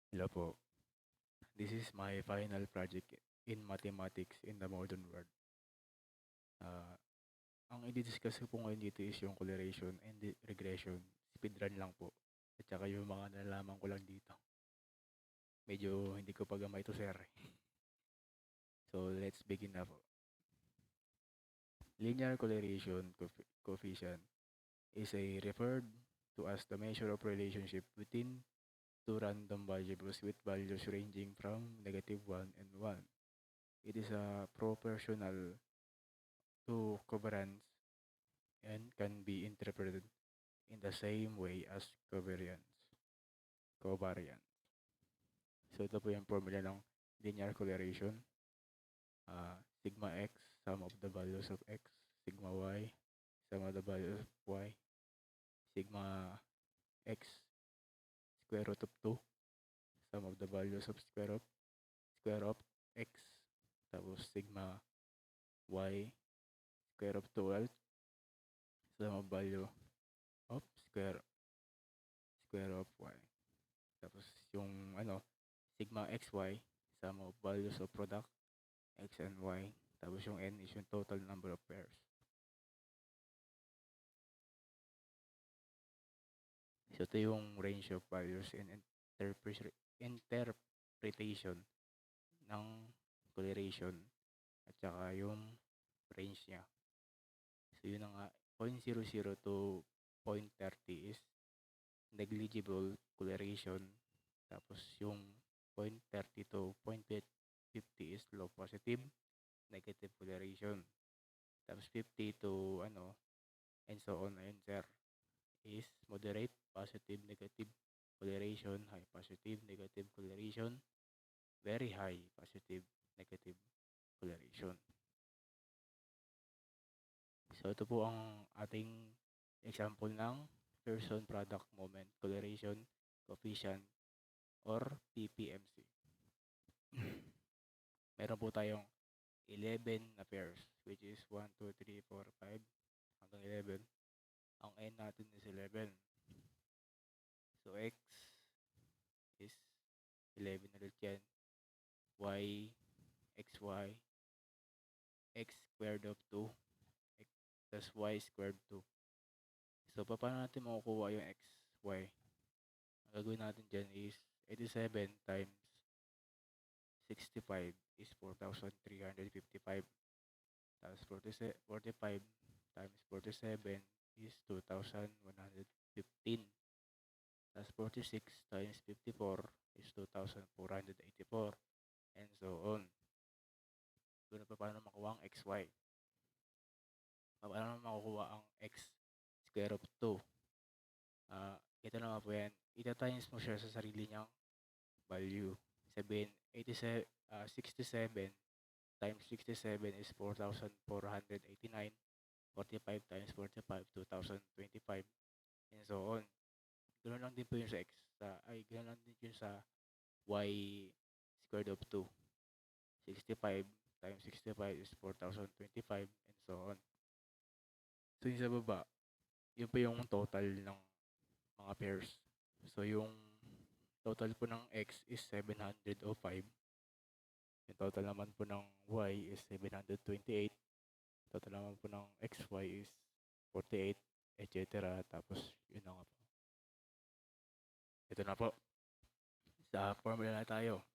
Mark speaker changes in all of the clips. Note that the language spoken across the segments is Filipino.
Speaker 1: Hello po. This is my final project in mathematics in the modern world. Ah, ang i-discuss ko po ngayon dito is yung correlation and regression. Speedrun lang po. At saka yung mga nalalaman ko lang dito. Medyo hindi ko pa gamay ito, sir. So, let's begin na po. Linear correlation coefficient is a referred to as the measure of relationship between two random variables with values ranging from -1 and 1. It is a proportional to covariance and can be interpreted in the same way as covariance. So ito po yung formula ng linear correlation. Sigma x, sum of the values of x. Sigma y, sum of the values of y. Sigma x, square root of 2. Sum of the values of square of x. Tapos sigma y, square of 12. Sum of value of square of y. Tapos yung sigma xy, sum of values of product x and y. Tapos yung n is yung total number of pairs. So ito yung range of values and interpretation ng correlation at saka yung range niya. So yun na nga, 0.00 to 0.30 is negligible correlation. Tapos yung 0.30 to 0.50 is low positive, negative correlation. Tapos 50 to and so on and sir, is moderate, positive, negative correlation, high positive, negative correlation, very high positive, negative correlation. So ito po ang ating example ng person product moment correlation coefficient or PPMC. Meron po tayong 11 na pairs, which is 1, 2, 3, 4, 5 hanggang 11. Ang n natin is 11. So x is 11 ulit yan. Y, xy, x squared of 2, plus y squared 2. So, paano natin makukuha yung xy? Ang gagawin natin dyan is 87 times 65 is 4,355. Tapos 45 times 47 is 2,115. Tapos 46 times 54 is 2,484. And so on. Doon na pa paano makuha ang xy. Paano makukuha ang x square of 2. Ito naman po yan. Ita-times mo siya sa sarili niyang value. Sabihin, 67 times 67 is 4,489. 45 times 45, 2,025. And so on. Ganoon lang din po yun sa x. Ganoon lang din yun sa y squared of 2. 65 times 65 is 4,025 and so on. So yung sa baba, yun po yung total ng mga pairs. So yung total po ng x is 705. Yung total naman po ng y is 728. Total naman po ng xy is 48, etc. Tapos yun na nga po. Ito na po. Sa formula na tayo.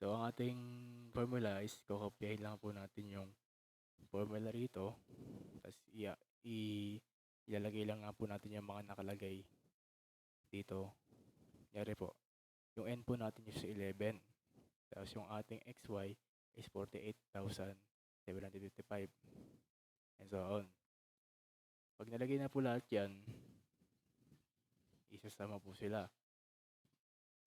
Speaker 1: So ang ating formula is kokopyahin lang po natin yung formula rito. Tapos ilalagay lang nga po natin yung mga nakalagay dito. Yari po. Yung n po natin is 11. Tapos yung ating xy is 48,755. And so on. Pag nalagay na po lahat yan, isasama po sila.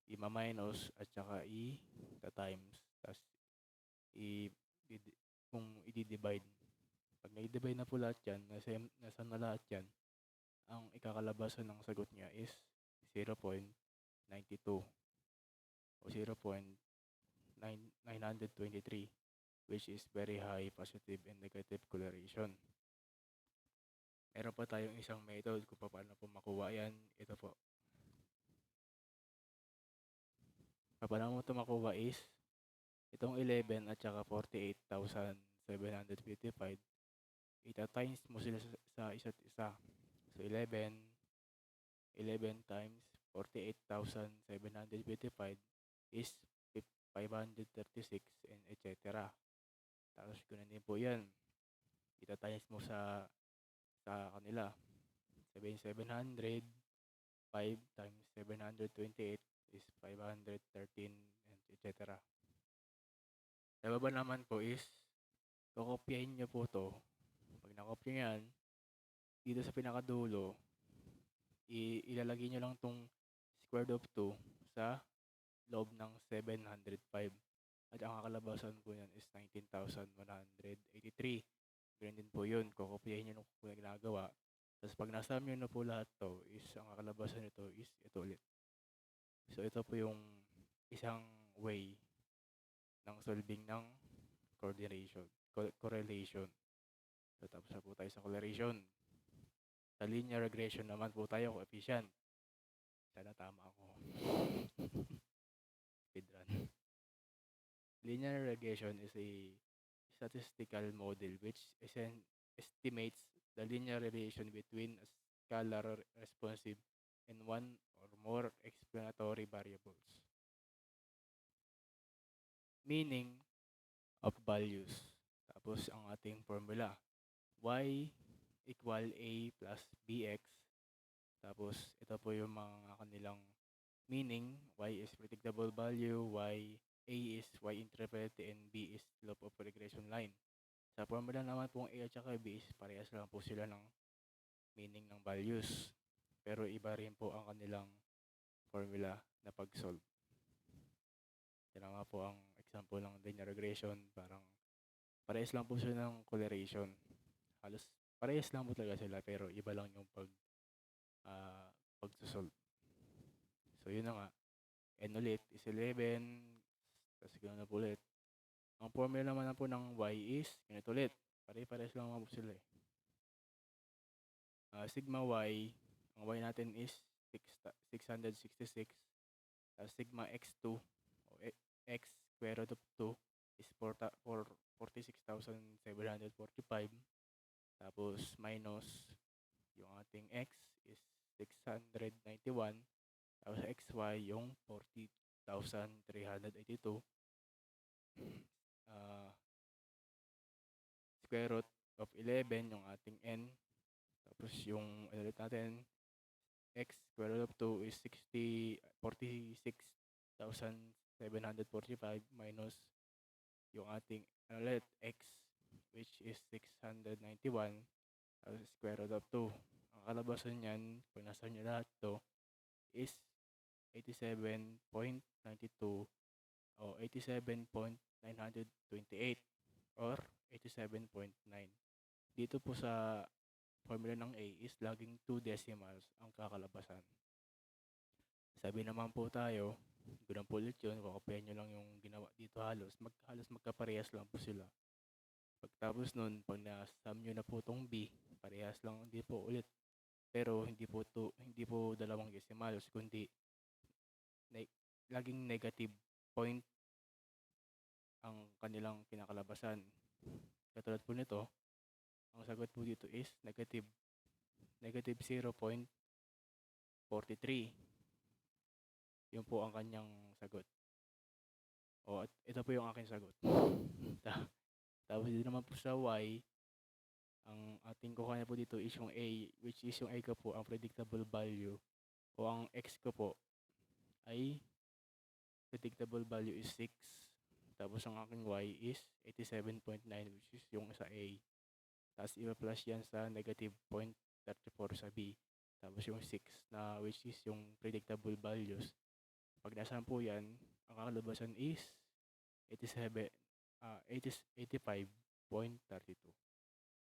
Speaker 1: Ima-minus at saka i-times. Tapos kung i-divide. Pag na-divide na po lahat yan, nasa na lahat yan, ang ikakalabasan ng sagot niya is 0.92 o 0.923, which is very high positive and negative correlation. Meron pa tayong isang method kung paano po makuha yan. Ito po. papaano mo 'to makuha is itong 11 at saka 48,755 ita-times mo sila sa isa't isa. So, 11 times 48,755 is 536 and et cetera. Tapos gano'n din po 'yan, ita-times mo sa kanila. 7,700, 5 times 728 is 513 and et cetera. Sa baba naman po is kokopyahin niyo po 'to. 'Pag nakopya niyo 'yan, dito sa pinakadulo, ilalagay niyo lang 'tong square root of 2 sa loob ng 705 at ang kakalabasan po niyan is 19,183. Gano'n din po 'yun, kokopyahin niyo lang po yung ginagawa. Tapos 'pag na-sum niyo na po lahat 'to is ang kakalabasan nito is ito ulit. So, ito po yung isang way ng solving ng correlation. So, tapos na po tayo sa correlation. Sa linear regression naman po tayo, coefficient. Sana tama ako. Speedrun. Linear regression is a statistical model which estimates the linear relation between a scalar responsive and one or more explanatory variables. Meaning of values. Tapos ang ating formula, y equal a plus bx. Tapos ito po yung mga kanilang meaning, y is predictable value, a is y interpret, and b is slope of regression line. Sa formula naman pong a at saka b is parehas lang po sila ng meaning ng values. Pero iba rin po ang kanilang formula na pag-solve. Ito na nga po ang example ng linear regression. Parang parehas lang po sila ng correlation. Halos parehas lang po talaga sila pero iba lang yung pag-solve. So, yun na nga. N ulit is 11. Tapos gano'n na po ulit. Ang formula naman po ng y is ganito ulit. Pare-parehas lang po sila eh. Sigma y, ang y natin is 666. Sigma x2 o x square root of 2 is 46,745. Tapos minus yung ating x is 691. Tapos xy yung 40,382. Square root of 11 yung ating n. Tapos yung ulit natin, x square root of 2 is 46,745 minus yung ating ulit x which is 691 square root of 2. Ang kalabasan niyan, kung nasa nyo lahat to, is 87.92 o 87.928 or 87.9. Dito po sa formula ng A is laging 2 decimals ang kakalabasan. Sabi naman po tayo, ganoon po ulit yun, kakopyahin nyo lang yung ginawa dito halos magkaparehas lang po sila. Pagtapos nun, pag na-sum nyo na po tong B, parehas lang hindi po ulit. Pero hindi po dalawang decimals, kundi laging negative point ang kanilang kinakalabasan. Katulad po nito, ang sagot po dito is negative 0.43. Yun po ang kanyang sagot. O, ito po yung aking sagot. Tapos dito naman po sa y, ang ating kukuha po dito is yung a, which is yung a ko po, ang predictable value. O ang x ko po ay predictable value is 6. Tapos ang aking y is 87.9 which is yung sa a. Tapos i-plus yan sa negative 0.34 sa b. Tapos yung 6 na which is yung predictable values. Pag nasaan po yan, ang kakalabasan is 85.32.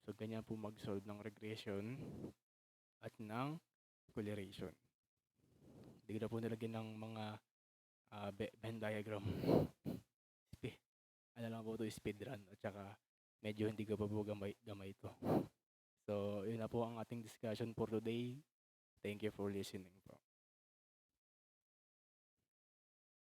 Speaker 1: So, ganyan po mag-solve ng regression at ng correlation. Hindi na po nilagyan ng mga Venn diagram. Ano lang po ito, speedrun at saka medyo hindi ko pa po gamay ito. So, yun na po ang ating discussion for today. Thank you for listening po.